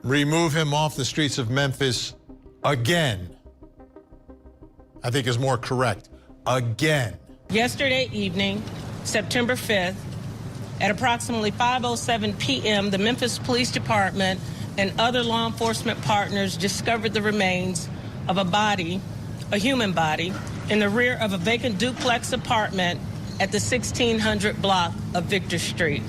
remove him off the streets of Memphis again. I think is more correct. Again. Yesterday evening, September 5th, at approximately 5:07 p.m., the Memphis Police Department and other law enforcement partners discovered the remains of a body, a human body, in the rear of a vacant duplex apartment at the 1600 block of Victor Street.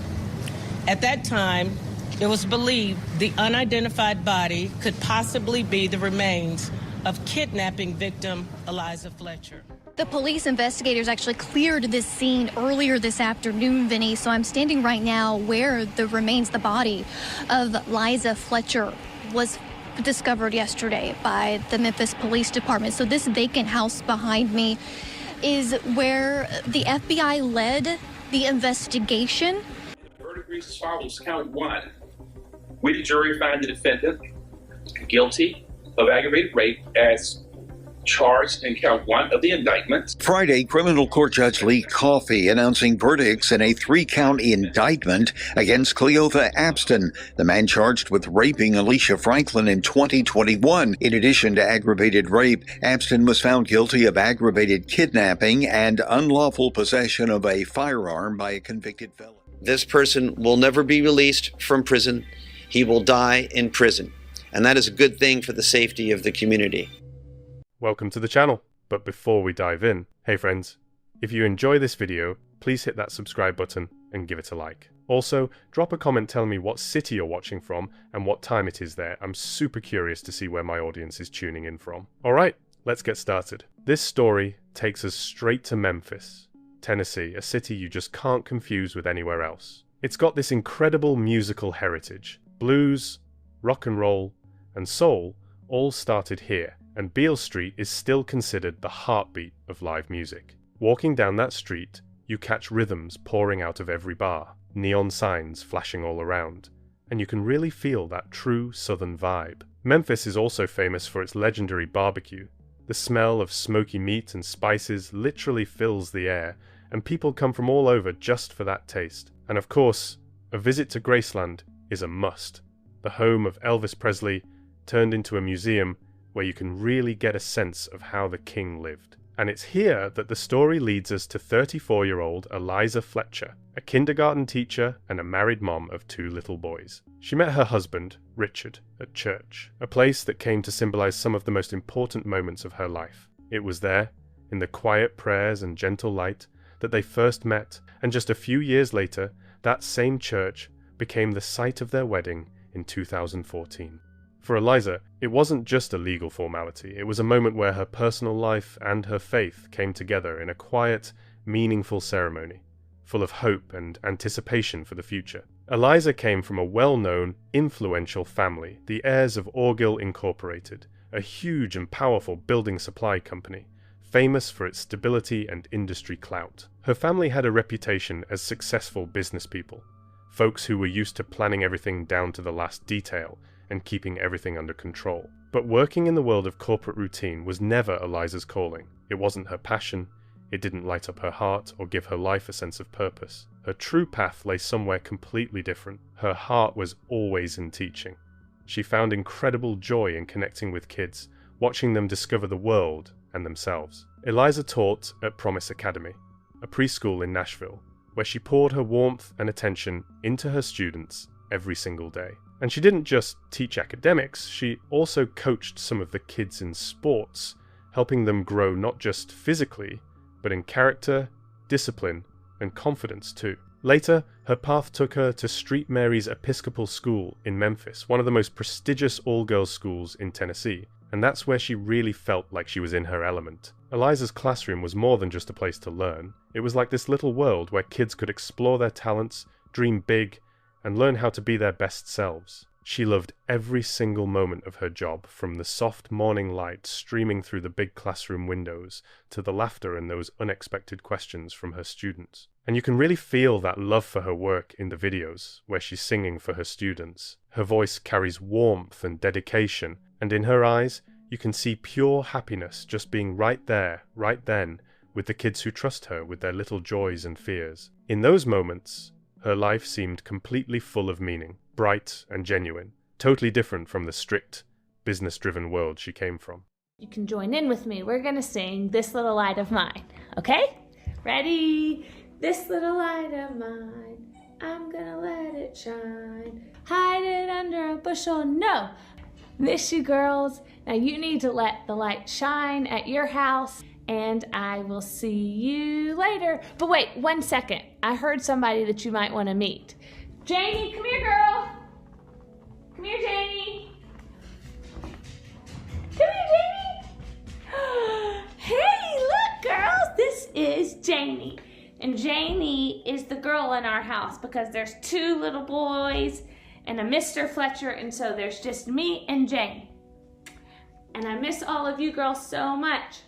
At that time, it was believed the unidentified body could possibly be the remains of kidnapping victim Eliza Fletcher. The police investigators actually cleared this scene earlier this afternoon, Vinny, so I'm standing right now where the body of Eliza Fletcher was discovered yesterday by the Memphis Police Department. So this vacant house behind me is where the FBI led the investigation. The verdict reads as follows. Count one. We, the jury, find the defendant guilty of aggravated rape as charged in count one of the indictment. Friday, criminal court judge Lee Coffey announcing verdicts in a 3-count indictment against Cleotha Abston, the man charged with raping Alicia Franklin in 2021. In addition to aggravated rape, Abston was found guilty of aggravated kidnapping and unlawful possession of a firearm by a convicted felon. This person will never be released from prison. He will die in prison. And that is a good thing for the safety of the community. Welcome to the channel. But before we dive in, hey friends, if you enjoy this video, please hit that subscribe button and give it a like. Also, drop a comment telling me what city you're watching from and what time it is there. I'm super curious to see where my audience is tuning in from. Alright, let's get started. This story takes us straight to Memphis, Tennessee, a city you just can't confuse with anywhere else. It's got this incredible musical heritage. Blues, rock and roll, and soul all started here, and Beale Street is still considered the heartbeat of live music. Walking down that street, you catch rhythms pouring out of every bar, neon signs flashing all around, and you can really feel that true southern vibe. Memphis is also famous for its legendary barbecue. The smell of smoky meat and spices literally fills the air, and people come from all over just for that taste. And of course, a visit to Graceland is a must. The home of Elvis Presley turned into a museum where you can really get a sense of how the king lived. And it's here that the story leads us to 34-year-old Eliza Fletcher, a kindergarten teacher and a married mom of 2 little boys. She met her husband, Richard, at church, a place that came to symbolize some of the most important moments of her life. It was there, in the quiet prayers and gentle light, that they first met, and just a few years later, that same church became the site of their wedding in 2014. For Eliza, it wasn't just a legal formality, it was a moment where her personal life and her faith came together in a quiet, meaningful ceremony, full of hope and anticipation for the future. Eliza came from a well-known, influential family, the heirs of Orgill Incorporated, a huge and powerful building supply company, famous for its stability and industry clout. Her family had a reputation as successful business people, folks who were used to planning everything down to the last detail and keeping everything under control. But working in the world of corporate routine was never Eliza's calling. It wasn't her passion, it didn't light up her heart or give her life a sense of purpose. Her true path lay somewhere completely different. Her heart was always in teaching. She found incredible joy in connecting with kids, watching them discover the world and themselves. Eliza taught at Promise Academy, a preschool in Nashville, where she poured her warmth and attention into her students every single day. And she didn't just teach academics, she also coached some of the kids in sports, helping them grow not just physically, but in character, discipline, and confidence too. Later, her path took her to Street Mary's Episcopal School in Memphis, one of the most prestigious all-girls schools in Tennessee, and that's where she really felt like she was in her element. Eliza's classroom was more than just a place to learn. It was like this little world where kids could explore their talents, dream big, and learn how to be their best selves. She loved every single moment of her job, from the soft morning light streaming through the big classroom windows to the laughter and those unexpected questions from her students. And you can really feel that love for her work in the videos, where she's singing for her students. Her voice carries warmth and dedication, and in her eyes, you can see pure happiness just being right there, right then, with the kids who trust her with their little joys and fears. In those moments, her life seemed completely full of meaning, bright and genuine, totally different from the strict, business-driven world she came from. You can join in with me. We're gonna sing This Little Light of Mine, okay? Ready? This little light of mine, I'm gonna let it shine. Hide it under a bushel, no. Miss you girls. Now you need to let the light shine at your house, and I will see you later. But wait, 1 second. I heard somebody that you might want to meet. Janie, come here, girl. Come here, Janie. Come here, Janie. Hey, look, girls. This is Janie. And Janie is the girl in our house because there's 2 little boys and a Mr. Fletcher, and so there's just me and Jane. And I miss all of you girls so much.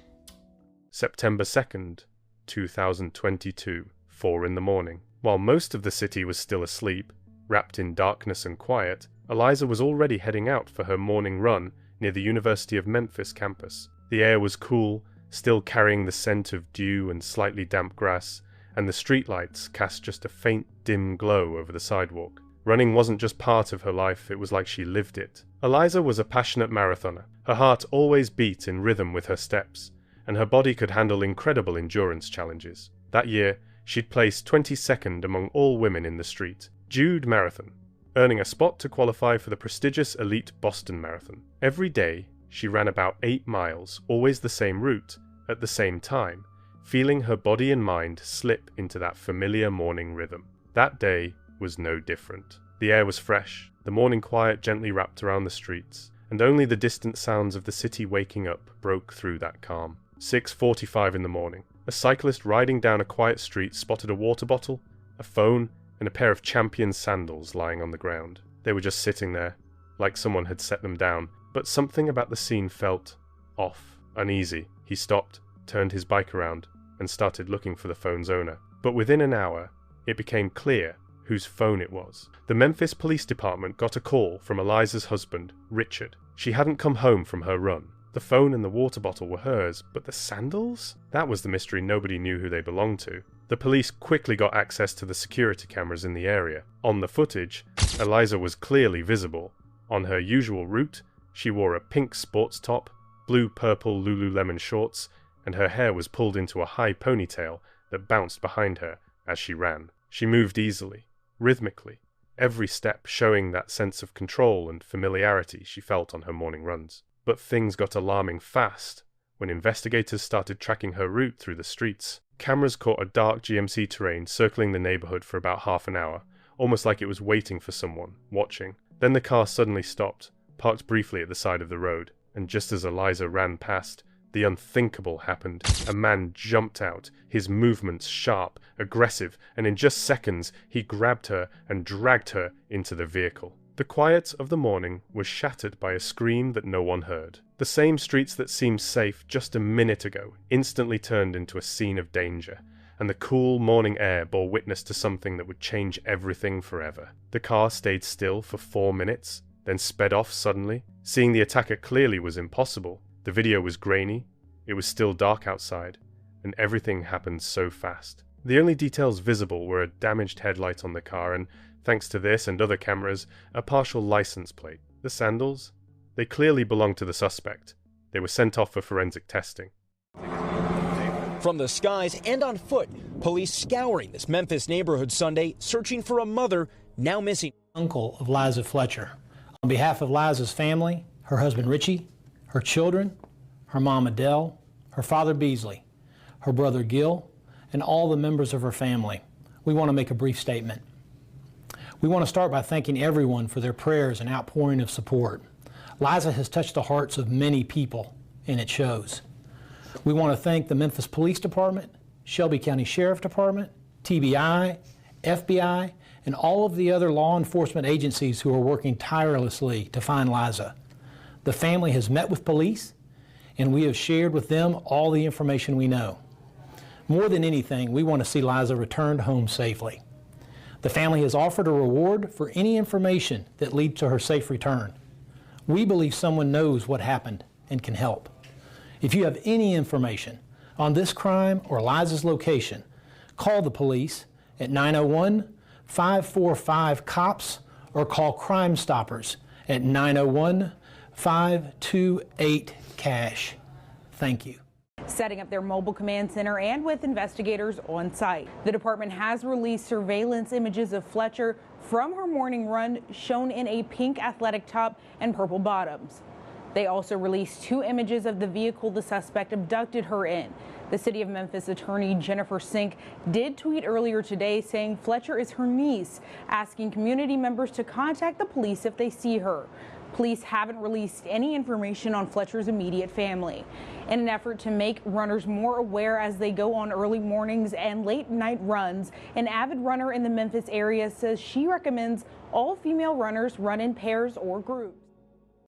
September 2nd, 2022, 4 in the morning. While most of the city was still asleep, wrapped in darkness and quiet, Eliza was already heading out for her morning run near the University of Memphis campus. The air was cool, still carrying the scent of dew and slightly damp grass, and the streetlights cast just a faint, dim glow over the sidewalk. Running wasn't just part of her life, it was like she lived it. Eliza was a passionate marathoner. Her heart always beat in rhythm with her steps, and her body could handle incredible endurance challenges. That year, she'd placed 22nd among all women in the street, Jude Marathon, earning a spot to qualify for the prestigious elite Boston Marathon. Every day, she ran about 8 miles, always the same route, at the same time, feeling her body and mind slip into that familiar morning rhythm. That day was no different. The air was fresh, the morning quiet gently wrapped around the streets, and only the distant sounds of the city waking up broke through that calm. 6:45 in the morning. A cyclist riding down a quiet street spotted a water bottle, a phone, and a pair of Champion sandals lying on the ground. They were just sitting there, like someone had set them down, but something about the scene felt off, uneasy. He stopped, turned his bike around, and started looking for the phone's owner. But within an hour, it became clear whose phone it was. The Memphis Police Department got a call from Eliza's husband, Richard. She hadn't come home from her run. The phone and the water bottle were hers, but the sandals? That was the mystery. Nobody knew who they belonged to. The police quickly got access to the security cameras in the area. On the footage, Eliza was clearly visible. On her usual route, she wore a pink sports top, blue-purple Lululemon shorts, and her hair was pulled into a high ponytail that bounced behind her as she ran. She moved easily, rhythmically, every step showing that sense of control and familiarity she felt on her morning runs. But things got alarming fast when investigators started tracking her route through the streets. Cameras caught a dark GMC terrain circling the neighborhood for about half an hour, almost like it was waiting for someone, watching. Then the car suddenly stopped, parked briefly at the side of the road, and just as Eliza ran past, the unthinkable happened. A man jumped out, his movements sharp, aggressive, and in just seconds he grabbed her and dragged her into the vehicle. The quiet of the morning was shattered by a scream that no one heard. The same streets that seemed safe just a minute ago instantly turned into a scene of danger, and the cool morning air bore witness to something that would change everything forever. The car stayed still for 4 minutes, then sped off suddenly. Seeing the attacker clearly was impossible. The video was grainy, it was still dark outside, and everything happened so fast. The only details visible were a damaged headlight on the car and, thanks to this and other cameras, a partial license plate. The sandals? They clearly belonged to the suspect. They were sent off for forensic testing. From the skies and on foot, police scouring this Memphis neighborhood Sunday, searching for a mother now missing. Uncle of Eliza Fletcher. On behalf of Liza's family, her husband Richie, her children, her mom Adele, her father Beasley, her brother Gil, and all the members of her family, we want to make a brief statement. We want to start by thanking everyone for their prayers and outpouring of support. Liza has touched the hearts of many people, and it shows. We want to thank the Memphis Police Department, Shelby County Sheriff Department, TBI, FBI, and all of the other law enforcement agencies who are working tirelessly to find Liza. The family has met with police, and we have shared with them all the information we know. More than anything, we want to see Liza returned home safely. The family has offered a reward for any information that leads to her safe return. We believe someone knows what happened and can help. If you have any information on this crime or Liza's location, call the police at 901-545-COPS or call Crime Stoppers at 901-528-CASH. Thank you. Setting up their mobile command center and with investigators on site. The department has released surveillance images of Fletcher from her morning run, shown in a pink athletic top and purple bottoms. They also released 2 images of the vehicle the suspect abducted her in. The City of Memphis attorney Jennifer Sink did tweet earlier today saying Fletcher is her niece, asking community members to contact the police if they see her. Police haven't released any information on Fletcher's immediate family. In an effort to make runners more aware as they go on early mornings and late night runs, an avid runner in the Memphis area says she recommends all female runners run in pairs or groups.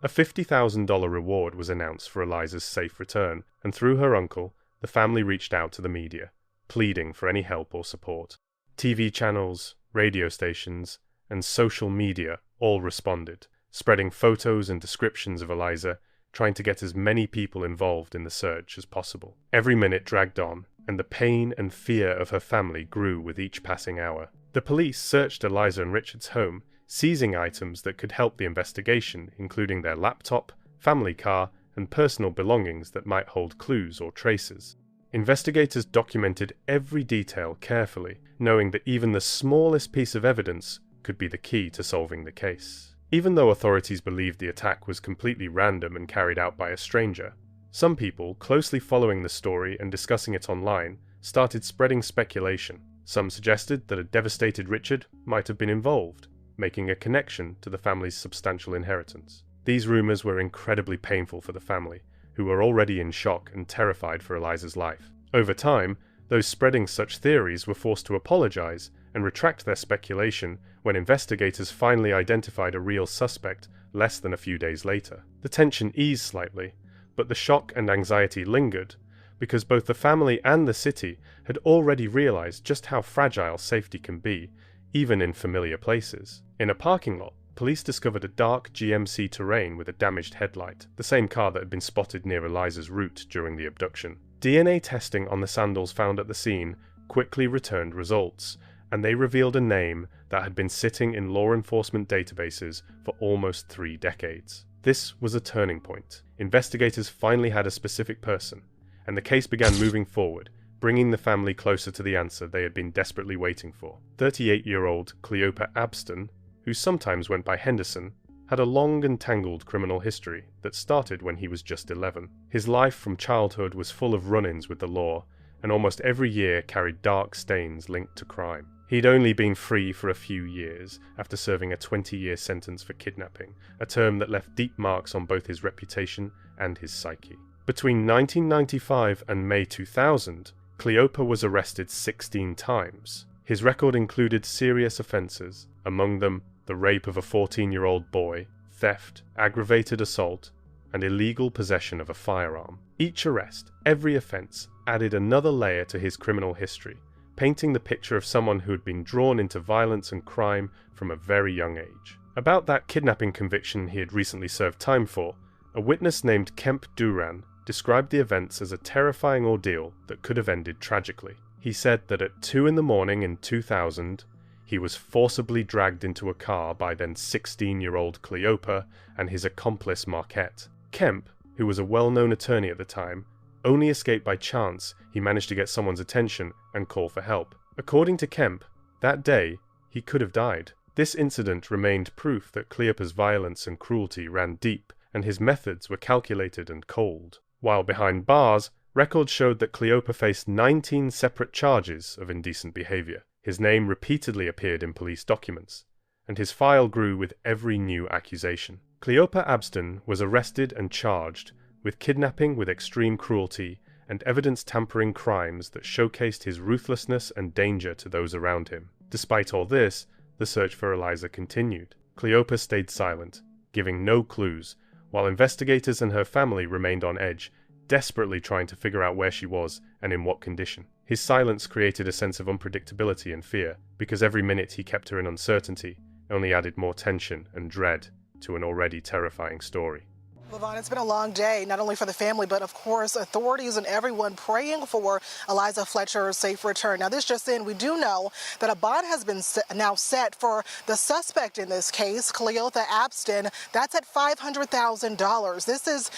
A $50,000 reward was announced for Eliza's safe return, and through her uncle, the family reached out to the media, pleading for any help or support. TV channels, radio stations, and social media all responded, spreading photos and descriptions of Eliza, trying to get as many people involved in the search as possible. Every minute dragged on, and the pain and fear of her family grew with each passing hour. The police searched Eliza and Richard's home, seizing items that could help the investigation, including their laptop, family car, and personal belongings that might hold clues or traces. Investigators documented every detail carefully, knowing that even the smallest piece of evidence could be the key to solving the case. Even though authorities believed the attack was completely random and carried out by a stranger, some people, closely following the story and discussing it online, started spreading speculation. Some suggested that a devastated Richard might have been involved, making a connection to the family's substantial inheritance. These rumors were incredibly painful for the family, who were already in shock and terrified for Eliza's life. Over time, those spreading such theories were forced to apologize and retract their speculation when investigators finally identified a real suspect less than a few days later. The tension eased slightly, but the shock and anxiety lingered, because both the family and the city had already realized just how fragile safety can be, even in familiar places. In a parking lot, police discovered a dark GMC Terrain with a damaged headlight, the same car that had been spotted near Eliza's route during the abduction. DNA testing on the sandals found at the scene quickly returned results, and they revealed a name that had been sitting in law enforcement databases for almost 3 decades. This was a turning point. Investigators finally had a specific person, and the case began moving forward, bringing the family closer to the answer they had been desperately waiting for. 38-year-old Cleopa Abston, who sometimes went by Henderson, had a long and tangled criminal history that started when he was just 11. His life from childhood was full of run-ins with the law, and almost every year carried dark stains linked to crime. He'd only been free for a few years after serving a 20-year sentence for kidnapping, a term that left deep marks on both his reputation and his psyche. Between 1995 and May 2000, Cleopa was arrested 16 times. His record included serious offences, among them the rape of a 14-year-old boy, theft, aggravated assault, and illegal possession of a firearm. Each arrest, every offence, added another layer to his criminal history, painting the picture of someone who had been drawn into violence and crime from a very young age. About that kidnapping conviction he had recently served time for, a witness named Kemp Duran described the events as a terrifying ordeal that could have ended tragically. He said that at 2 a.m. in 2000, he was forcibly dragged into a car by then 16-year-old Cleopa and his accomplice Marquette. Kemp, who was a well-known attorney at the time, only escaped by chance he managed to get someone's attention and call for help. According to Kemp, that day, he could have died. This incident remained proof that Cleopa's violence and cruelty ran deep, and his methods were calculated and cold. While behind bars, records showed that Cleopa faced 19 separate charges of indecent behavior. His name repeatedly appeared in police documents, and his file grew with every new accusation. Cleopa Abston was arrested and charged with kidnapping with extreme cruelty and evidence-tampering crimes that showcased his ruthlessness and danger to those around him. Despite all this, the search for Eliza continued. Cleopa stayed silent, giving no clues, while investigators and her family remained on edge, desperately trying to figure out where she was and in what condition. His silence created a sense of unpredictability and fear, because every minute he kept her in uncertainty only added more tension and dread to an already terrifying story. Levon, it's been a long day, not only for the family, but of course, authorities and everyone praying for Eliza Fletcher's safe return. Now, this just in, we do know that a bond has been now set for the suspect in this case, Cleotha Abston. That's at $500,000. This is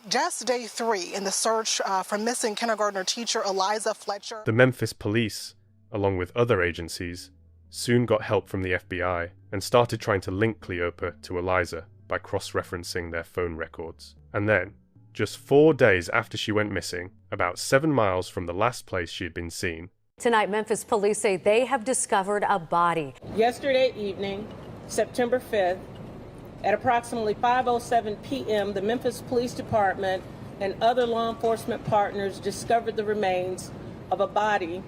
just day 3 in the search for missing kindergartner teacher Eliza Fletcher. The Memphis police, along with other agencies, soon got help from the FBI and started trying to link Cleopa to Eliza by cross-referencing their phone records. And then, just 4 days after she went missing, about 7 miles from the last place she had been seen, tonight, Memphis police say they have discovered a body. Yesterday evening, September 5th, at approximately 5:07 p.m., the Memphis Police Department and other law enforcement partners discovered the remains of a body,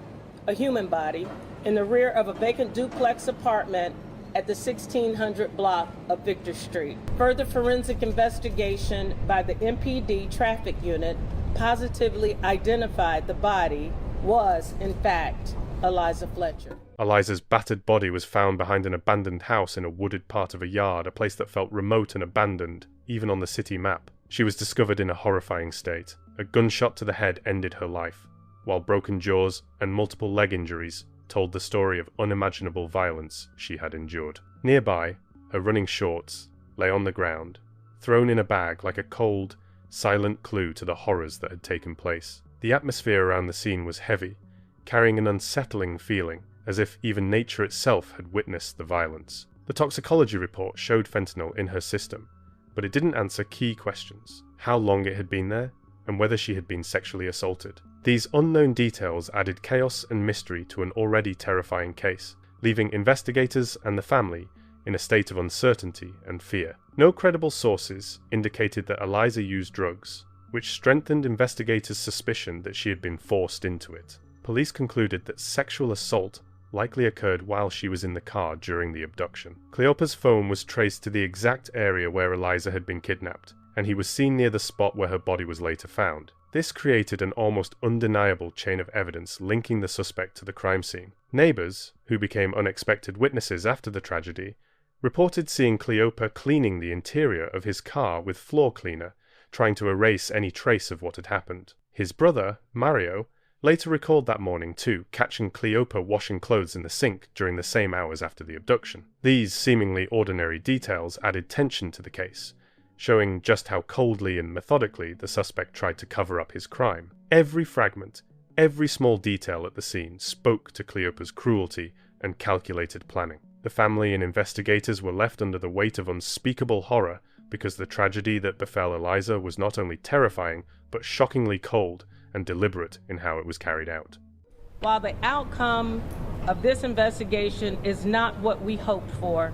a human body, in the rear of a vacant duplex apartment at the 1600 block of Victor Street. Further forensic investigation by the MPD traffic unit positively identified the body was, in fact, Eliza Fletcher. Eliza's battered body was found behind an abandoned house in a wooded part of a yard, a place that felt remote and abandoned, even on the city map. She was discovered in a horrifying state. A gunshot to the head ended her life, while broken jaws and multiple leg injuries told the story of unimaginable violence she had endured. Nearby, her running shorts lay on the ground, thrown in a bag like a cold, silent clue to the horrors that had taken place. The atmosphere around the scene was heavy, carrying an unsettling feeling, as if even nature itself had witnessed the violence. The toxicology report showed fentanyl in her system, but it didn't answer key questions: how long it had been there, and whether she had been sexually assaulted. These unknown details added chaos and mystery to an already terrifying case, leaving investigators and the family in a state of uncertainty and fear. No credible sources indicated that Eliza used drugs, which strengthened investigators' suspicion that she had been forced into it. Police concluded that sexual assault likely occurred while she was in the car during the abduction. Cleopa's phone was traced to the exact area where Eliza had been kidnapped, and he was seen near the spot where her body was later found. This created an almost undeniable chain of evidence linking the suspect to the crime scene. Neighbors, who became unexpected witnesses after the tragedy, reported seeing Cleopa cleaning the interior of his car with floor cleaner, trying to erase any trace of what had happened. His brother, Mario, later recalled that morning too, catching Cleopa washing clothes in the sink during the same hours after the abduction. These seemingly ordinary details added tension to the case, showing just how coldly and methodically the suspect tried to cover up his crime. Every fragment, every small detail at the scene spoke to Cleopa's cruelty and calculated planning. The family and investigators were left under the weight of unspeakable horror because the tragedy that befell Eliza was not only terrifying, but shockingly cold and deliberate in how it was carried out. While the outcome of this investigation is not what we hoped for,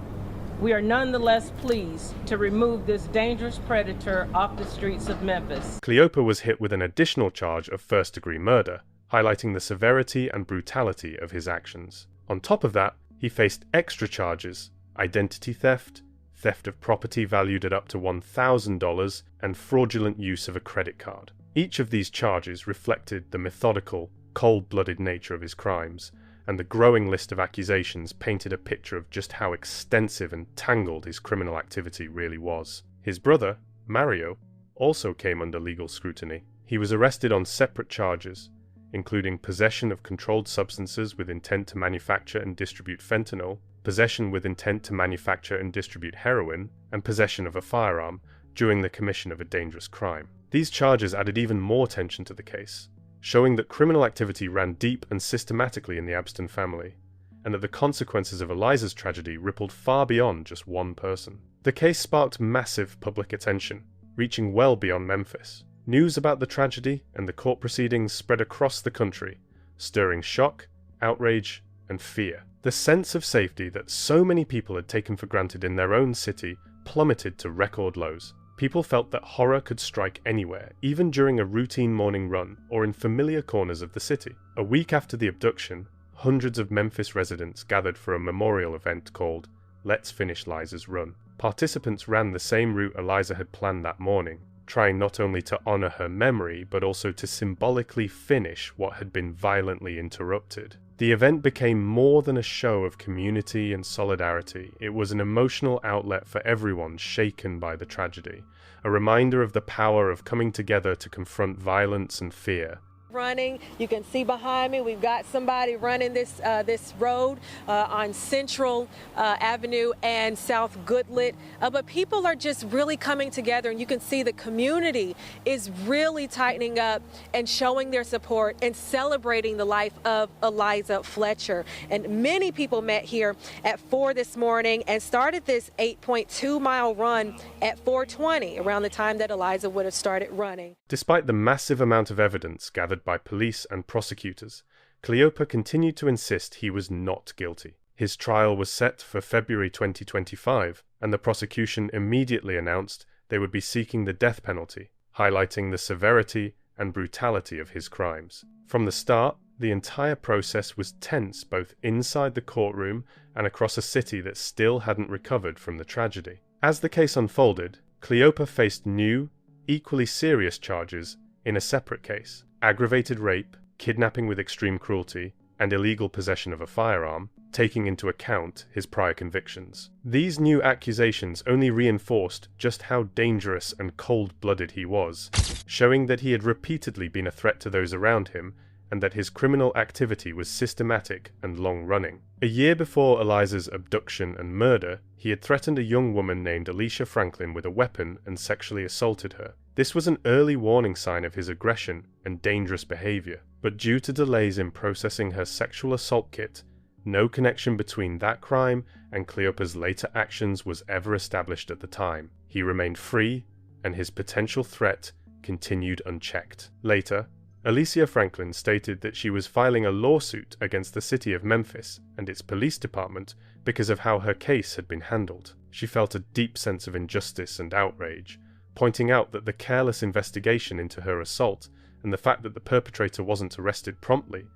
we are nonetheless pleased to remove this dangerous predator off the streets of Memphis. Cleopa was hit with an additional charge of first-degree murder, highlighting the severity and brutality of his actions. On top of that, he faced extra charges: identity theft, theft of property valued at up to $1,000, and fraudulent use of a credit card. Each of these charges reflected the methodical, cold-blooded nature of his crimes, and the growing list of accusations painted a picture of just how extensive and tangled his criminal activity really was. His brother, Mario, also came under legal scrutiny. He was arrested on separate charges, including possession of controlled substances with intent to manufacture and distribute fentanyl, possession with intent to manufacture and distribute heroin, and possession of a firearm during the commission of a dangerous crime. These charges added even more tension to the case, showing that criminal activity ran deep and systematically in the Abston family, and that the consequences of Eliza's tragedy rippled far beyond just one person. The case sparked massive public attention, reaching well beyond Memphis. News about the tragedy and the court proceedings spread across the country, stirring shock, outrage, and fear. The sense of safety that so many people had taken for granted in their own city plummeted to record lows. People felt that horror could strike anywhere, even during a routine morning run or in familiar corners of the city. A week after the abduction, hundreds of Memphis residents gathered for a memorial event called Let's Finish Liza's Run. Participants ran the same route Eliza had planned that morning, trying not only to honor her memory, but also to symbolically finish what had been violently interrupted. The event became more than a show of community and solidarity. It was an emotional outlet for everyone shaken by the tragedy, a reminder of the power of coming together to confront violence and fear. Running, you can see behind me, we've got somebody running this road on Central Avenue and South Goodlet, but people are just really coming together, and you can see the community is really tightening up and showing their support and celebrating the life of Eliza Fletcher. And many people met here at 4 this morning and started this 8.2-mile run at 4:20, around the time that Eliza would have started running. Despite the massive amount of evidence gathered by police and prosecutors, Cleopa continued to insist he was not guilty. His trial was set for February 2025, and the prosecution immediately announced they would be seeking the death penalty, highlighting the severity and brutality of his crimes. From the start, the entire process was tense both inside the courtroom and across a city that still hadn't recovered from the tragedy. As the case unfolded, Cleopa faced new, equally serious charges in a separate case: aggravated rape, kidnapping with extreme cruelty, and illegal possession of a firearm, taking into account his prior convictions. These new accusations only reinforced just how dangerous and cold-blooded he was, showing that he had repeatedly been a threat to those around him and that his criminal activity was systematic and long-running. A year before Eliza's abduction and murder, he had threatened a young woman named Eliza Franklin with a weapon and sexually assaulted her. This was an early warning sign of his aggression and dangerous behavior, but due to delays in processing her sexual assault kit, no connection between that crime and Cleopa's later actions was ever established at the time. He remained free, and his potential threat continued unchecked. Later, Eliza Franklin stated that she was filing a lawsuit against the city of Memphis and its police department because of how her case had been handled. She felt a deep sense of injustice and outrage, pointing out that the careless investigation into her assault and the fact that the perpetrator wasn't arrested promptly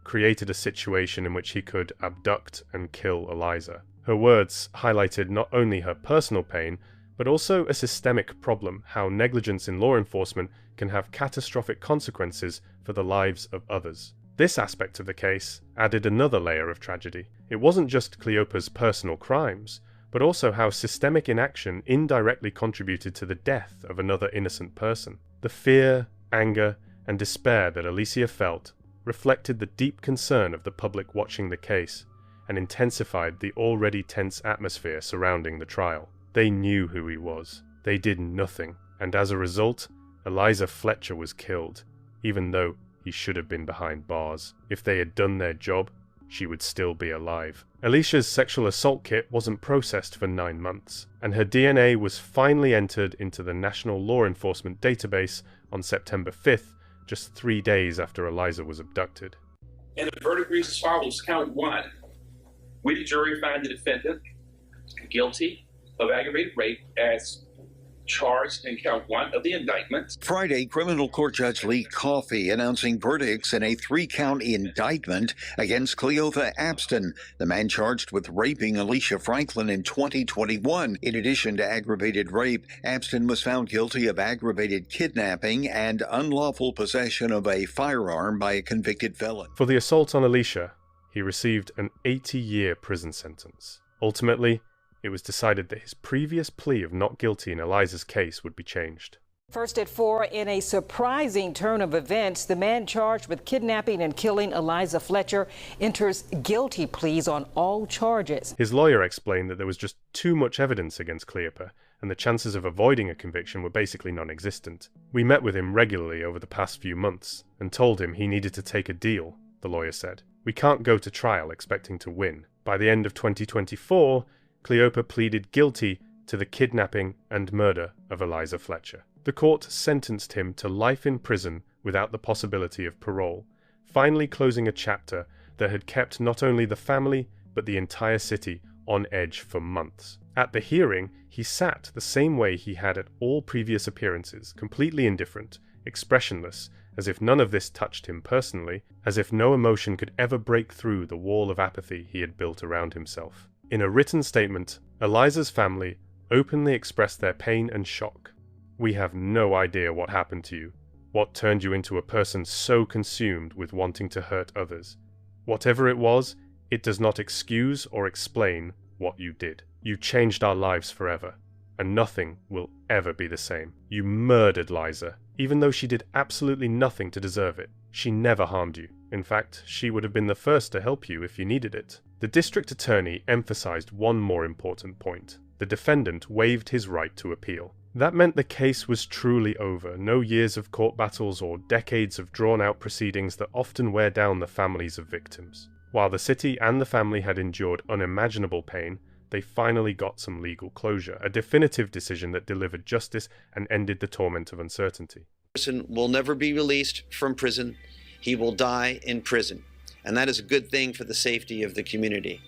created a situation in which he could abduct and kill Eliza. Her words highlighted not only her personal pain, but also a systemic problem: how negligence in law enforcement can have catastrophic consequences for the lives of others. This aspect of the case added another layer of tragedy. It wasn't just Cleopa's personal crimes, but also how systemic inaction indirectly contributed to the death of another innocent person. The fear, anger, and despair that Eliza felt reflected the deep concern of the public watching the case and intensified the already tense atmosphere surrounding the trial. They knew who he was. They did nothing, and as a result, Eliza Fletcher was killed, even though he should have been behind bars. If they had done their job, she would still be alive. Eliza's sexual assault kit wasn't processed for 9 months, and her DNA was finally entered into the National Law Enforcement Database on September 5th, just 3 days after Eliza was abducted. And the verdict reads as follows: Count 1. We, the jury, find the defendant guilty of aggravated rape as charged in count 1 of the indictment. Friday, criminal court judge Lee Coffey announcing verdicts in a 3-count indictment against Cleopa Abston, the man charged with raping Eliza Franklin in 2021. In addition to aggravated rape, Abston was found guilty of aggravated kidnapping and unlawful possession of a firearm by a convicted felon. For the assault on Eliza, he received an 80-year prison sentence. Ultimately, it was decided that his previous plea of not guilty in Eliza's case would be changed. First at 4, in a surprising turn of events, the man charged with kidnapping and killing Eliza Fletcher enters guilty pleas on all charges. His lawyer explained that there was just too much evidence against Cleopa, and the chances of avoiding a conviction were basically non-existent. We met with him regularly over the past few months, and told him he needed to take a deal, the lawyer said. We can't go to trial expecting to win. By the end of 2024, Cleopa pleaded guilty to the kidnapping and murder of Eliza Fletcher. The court sentenced him to life in prison without the possibility of parole, finally closing a chapter that had kept not only the family but the entire city on edge for months. At the hearing, he sat the same way he had at all previous appearances, completely indifferent, expressionless, as if none of this touched him personally, as if no emotion could ever break through the wall of apathy he had built around himself. In a written statement, Eliza's family openly expressed their pain and shock. We have no idea what happened to you, what turned you into a person so consumed with wanting to hurt others. Whatever it was, it does not excuse or explain what you did. You changed our lives forever, and nothing will ever be the same. You murdered Liza, even though she did absolutely nothing to deserve it. She never harmed you. In fact, she would have been the first to help you if you needed it. The district attorney emphasized one more important point. The defendant waived his right to appeal. That meant the case was truly over. No years of court battles or decades of drawn-out proceedings that often wear down the families of victims. While the city and the family had endured unimaginable pain, they finally got some legal closure, a definitive decision that delivered justice and ended the torment of uncertainty. Person will never be released from prison. He will die in prison. And that is a good thing for the safety of the community.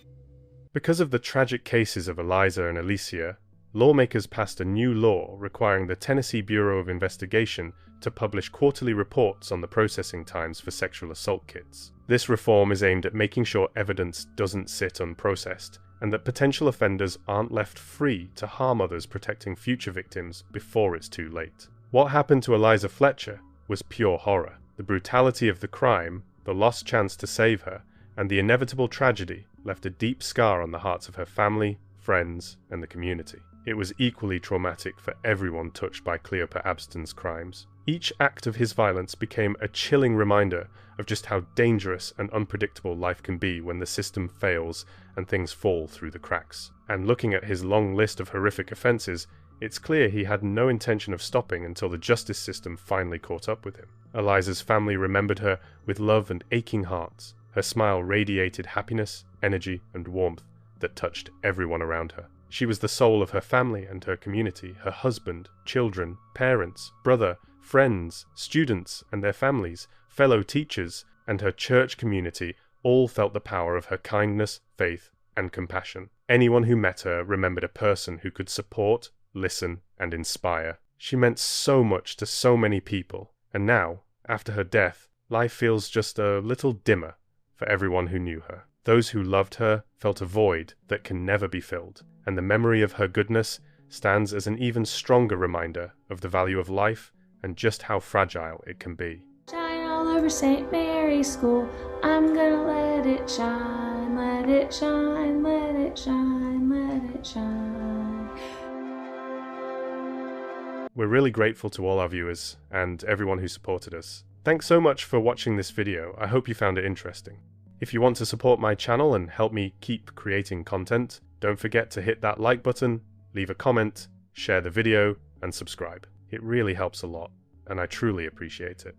Because of the tragic cases of Eliza and Alicia, lawmakers passed a new law requiring the Tennessee Bureau of Investigation to publish quarterly reports on the processing times for sexual assault kits. This reform is aimed at making sure evidence doesn't sit unprocessed, and that potential offenders aren't left free to harm others, protecting future victims before it's too late. What happened to Eliza Fletcher was pure horror. The brutality of the crime, the lost chance to save her, and the inevitable tragedy left a deep scar on the hearts of her family, friends, and the community. It was equally traumatic for everyone touched by Cleopa Abston's crimes. Each act of his violence became a chilling reminder of just how dangerous and unpredictable life can be when the system fails and things fall through the cracks. And looking at his long list of horrific offences, it's clear he had no intention of stopping until the justice system finally caught up with him. Eliza's family remembered her with love and aching hearts. Her smile radiated happiness, energy, and warmth that touched everyone around her. She was the soul of her family and her community. Her husband, children, parents, brother, friends, students and their families, fellow teachers, and her church community all felt the power of her kindness, faith, and compassion. Anyone who met her remembered a person who could support, listen, and inspire. She meant so much to so many people, and now, after her death, life feels just a little dimmer for everyone who knew her. Those who loved her felt a void that can never be filled, and the memory of her goodness stands as an even stronger reminder of the value of life and just how fragile it can be. Shine all over St. Mary's School. I'm gonna let it shine, let it shine, let it shine, let it shine. We're really grateful to all our viewers and everyone who supported us. Thanks so much for watching this video. I hope you found it interesting. If you want to support my channel and help me keep creating content, don't forget to hit that like button, leave a comment, share the video, and subscribe. It really helps a lot, and I truly appreciate it.